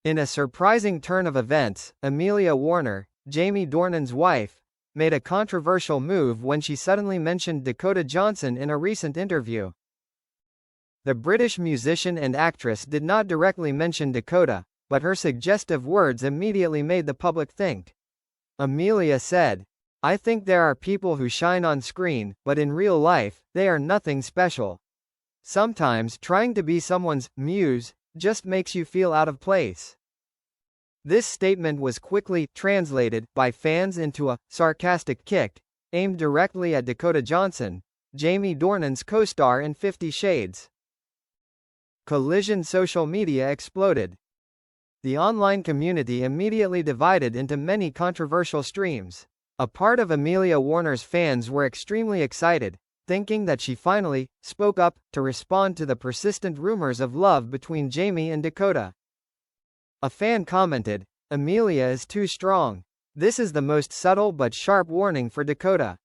In a surprising turn of events, Amelia Warner, Jaime Dornan's wife, made a controversial move when she suddenly mentioned Dakota Johnson in a recent interview. The British musician and actress did not directly mention Dakota, but her suggestive words immediately made the public think. Amelia said, "I think there are people who shine on screen, but in real life, they are nothing special. Sometimes trying to be someone's muse just makes you feel out of place." This statement was quickly translated by fans into a sarcastic kick aimed directly at Dakota Johnson, Jaime Dornan's co-star in 50 Shades. Collision. Social media exploded. The online community immediately divided into many controversial streams. A part of Amelia Warner's fans were extremely excited, thinking that she finally spoke up to respond to the persistent rumors of love between Jaime and Dakota. A fan commented, "Amelia is too strong. This is the most subtle but sharp warning for Dakota."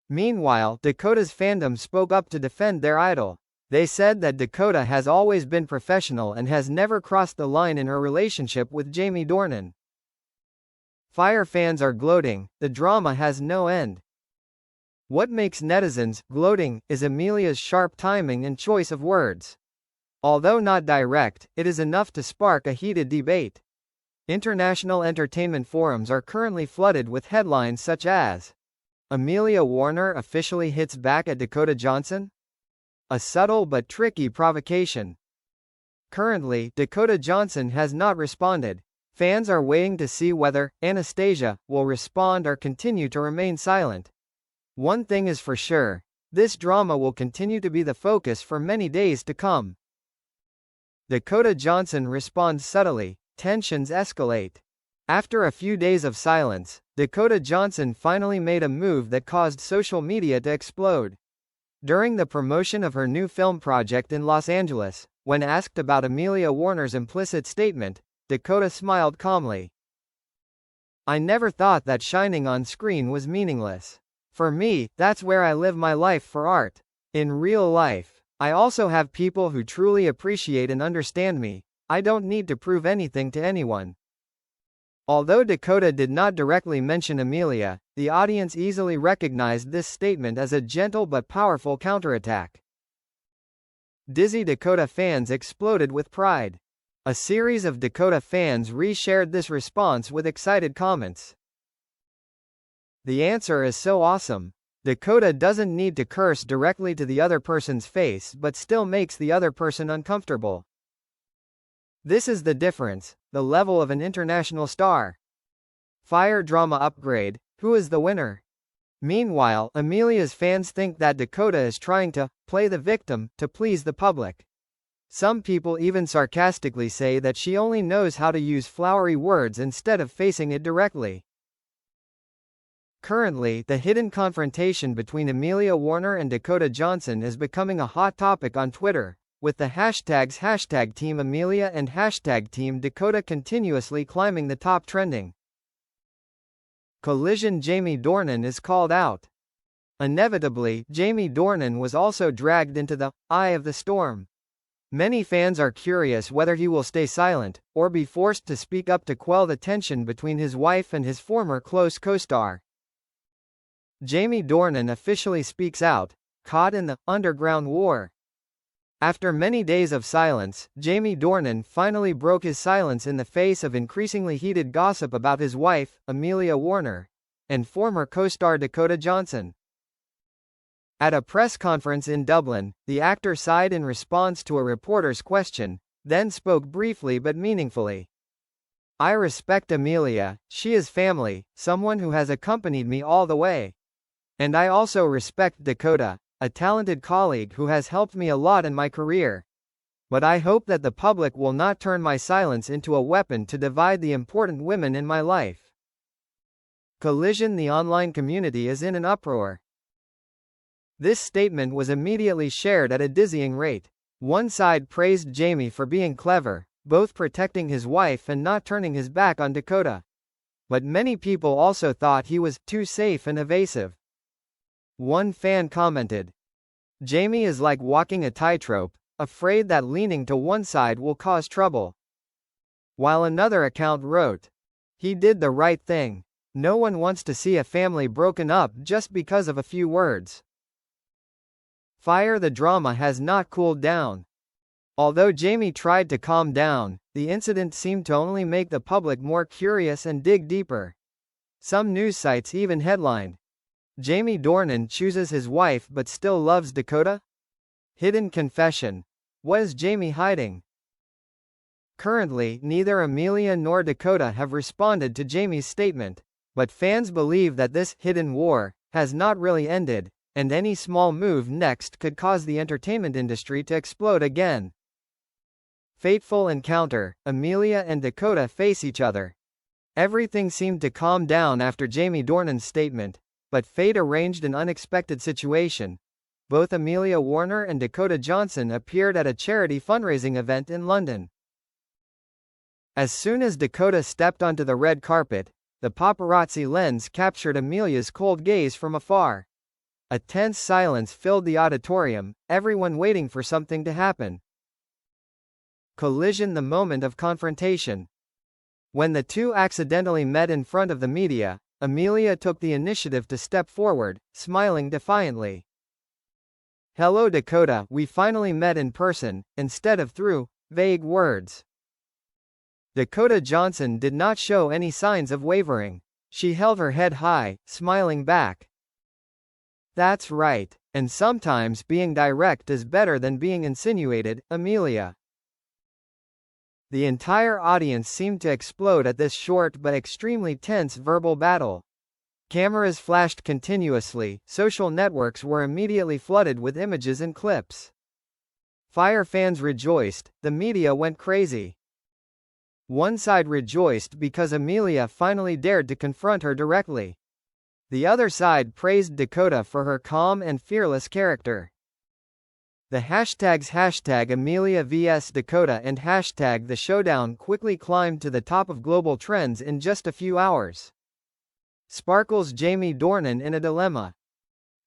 Meanwhile, Dakota's fandom spoke up to defend their idol. They said that Dakota has always been professional and has never crossed the line in her relationship with Jaime Dornan. Fire fans are gloating, the drama has no end. What makes netizens gloating is Amelia's sharp timing and choice of words. Although not direct, it is enough to spark a heated debate. International entertainment forums are currently flooded with headlines such as, "Amelia Warner officially hits back at Dakota Johnson? A subtle but tricky provocation." Currently, Dakota Johnson has not responded. Fans are waiting to see whether Anastasia will respond or continue to remain silent. One thing is for sure, this drama will continue to be the focus for many days to come. Dakota Johnson responds subtly, tensions escalate. After a few days of silence, Dakota Johnson finally made a move that caused social media to explode. During the promotion of her new film project in Los Angeles, when asked about Amelia Warner's implicit statement, Dakota smiled calmly. "I never thought that shining on screen was meaningless. For me, that's where I live my life for art. In real life, I also have people who truly appreciate and understand me. I don't need to prove anything to anyone." Although Dakota did not directly mention Amelia, the audience easily recognized this statement as a gentle but powerful counterattack. Dizzy Dakota fans exploded with pride. A series of Dakota fans re-shared this response with excited comments. "The answer is so awesome. Dakota doesn't need to curse directly to the other person's face but still makes the other person uncomfortable. This is the difference, the level of an international star. Fire drama upgrade, who is the winner?" Meanwhile, Amelia's fans think that Dakota is trying to play the victim to please the public. Some people even sarcastically say that she only knows how to use flowery words instead of facing it directly. Currently, the hidden confrontation between Amelia Warner and Dakota Johnson is becoming a hot topic on Twitter, with the hashtags #TeamAmelia and #TeamDakota continuously climbing the top trending. Collision. Jaime Dornan is called out. Inevitably, Jaime Dornan was also dragged into the eye of the storm. Many fans are curious whether he will stay silent, or be forced to speak up to quell the tension between his wife and his former close co-star. Jaime Dornan officially speaks out, caught in the underground war. After many days of silence, Jaime Dornan finally broke his silence in the face of increasingly heated gossip about his wife, Amelia Warner, and former co-star Dakota Johnson. At a press conference in Dublin, the actor sighed in response to a reporter's question, then spoke briefly but meaningfully. "I respect Amelia, she is family, someone who has accompanied me all the way. And I also respect Dakota, a talented colleague who has helped me a lot in my career. But I hope that the public will not turn my silence into a weapon to divide the important women in my life." Collision. The online community is in an uproar. This statement was immediately shared at a dizzying rate. One side praised Jaime for being clever, both protecting his wife and not turning his back on Dakota. But many people also thought he was too safe and evasive. One fan commented, "Jaime is like walking a tightrope, afraid that leaning to one side will cause trouble." While another account wrote, "He did the right thing. No one wants to see a family broken up just because of a few words." The drama has not cooled down. Although Jaime tried to calm down, the incident seemed to only make the public more curious and dig deeper. Some news sites even headlined, "Jaime Dornan chooses his wife but still loves Dakota? Hidden confession. What is Jaime hiding?" Currently, neither Amelia nor Dakota have responded to Jaime's statement, but fans believe that this hidden war has not really ended, and any small move next could cause the entertainment industry to explode again. Fateful encounter, Amelia and Dakota face each other. Everything seemed to calm down after Jaime Dornan's statement, but fate arranged an unexpected situation. Both Amelia Warner and Dakota Johnson appeared at a charity fundraising event in London. As soon as Dakota stepped onto the red carpet, the paparazzi lens captured Amelia's cold gaze from afar. A tense silence filled the auditorium, everyone waiting for something to happen. Collision, the moment of confrontation. When the two accidentally met in front of the media, Amelia took the initiative to step forward, smiling defiantly. "Hello Dakota, we finally met in person, instead of through vague words." Dakota Johnson did not show any signs of wavering. She held her head high, smiling back. "That's right, and sometimes being direct is better than being insinuated, Amelia." The entire audience seemed to explode at this short but extremely tense verbal battle. Cameras flashed continuously, social networks were immediately flooded with images and clips. Fans rejoiced, the media went crazy. One side rejoiced because Amelia finally dared to confront her directly. The other side praised Dakota for her calm and fearless character. The hashtags #Amelia vs Dakota and #The Showdown quickly climbed to the top of global trends in just a few hours. Sparkle's Jaime Dornan in a dilemma.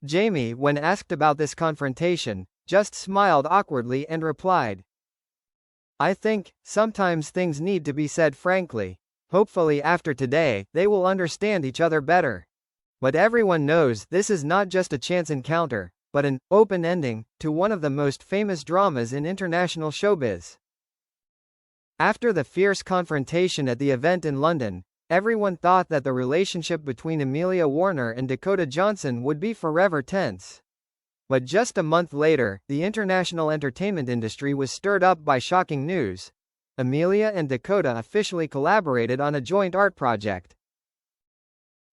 Jaime, when asked about this confrontation, just smiled awkwardly and replied, "I think, sometimes things need to be said frankly. Hopefully after today, they will understand each other better. But everyone knows this is not just a chance encounter, but an open ending to one of the most famous dramas in international showbiz." After the fierce confrontation at the event in London, everyone thought that the relationship between Amelia Warner and Dakota Johnson would be forever tense. But just a month later, the international entertainment industry was stirred up by shocking news. Amelia and Dakota officially collaborated on a joint art project.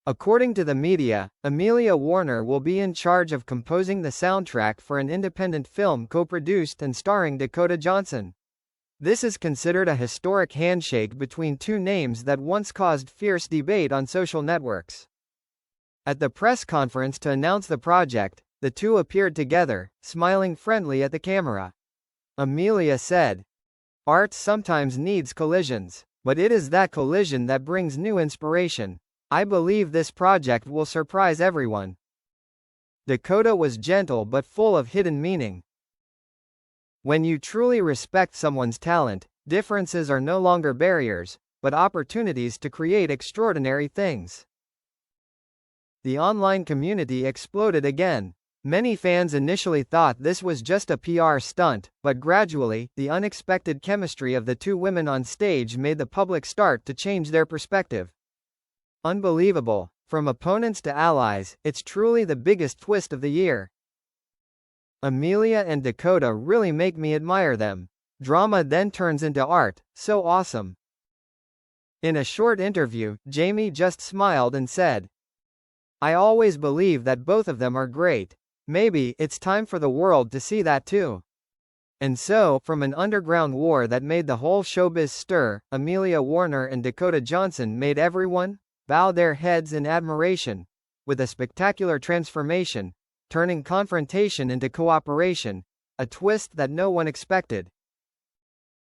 According to the media, Amelia Warner will be in charge of composing the soundtrack for an independent film co-produced and starring Dakota Johnson. This is considered a historic handshake between two names that once caused fierce debate on social networks. At the press conference to announce the project, the two appeared together, smiling friendly at the camera. Amelia said, "Art sometimes needs collisions, but it is that collision that brings new inspiration. I believe this project will surprise everyone." Dakota was gentle but full of hidden meaning. When you truly respect someone's talent, differences are no longer barriers, but opportunities to create extraordinary things. The online community exploded again. Many fans initially thought this was just a PR stunt, but gradually, the unexpected chemistry of the two women on stage made the public start to change their perspective. Unbelievable. From opponents to allies, it's truly the biggest twist of the year. Amelia and Dakota really make me admire them. Drama then turns into art, so awesome. In a short interview, Jaime just smiled and said, "I always believe that both of them are great. Maybe it's time for the world to see that too." And so, from an underground war that made the whole showbiz stir, Amelia Warner and Dakota Johnson made everyone bow their heads in admiration, with a spectacular transformation, turning confrontation into cooperation, a twist that no one expected.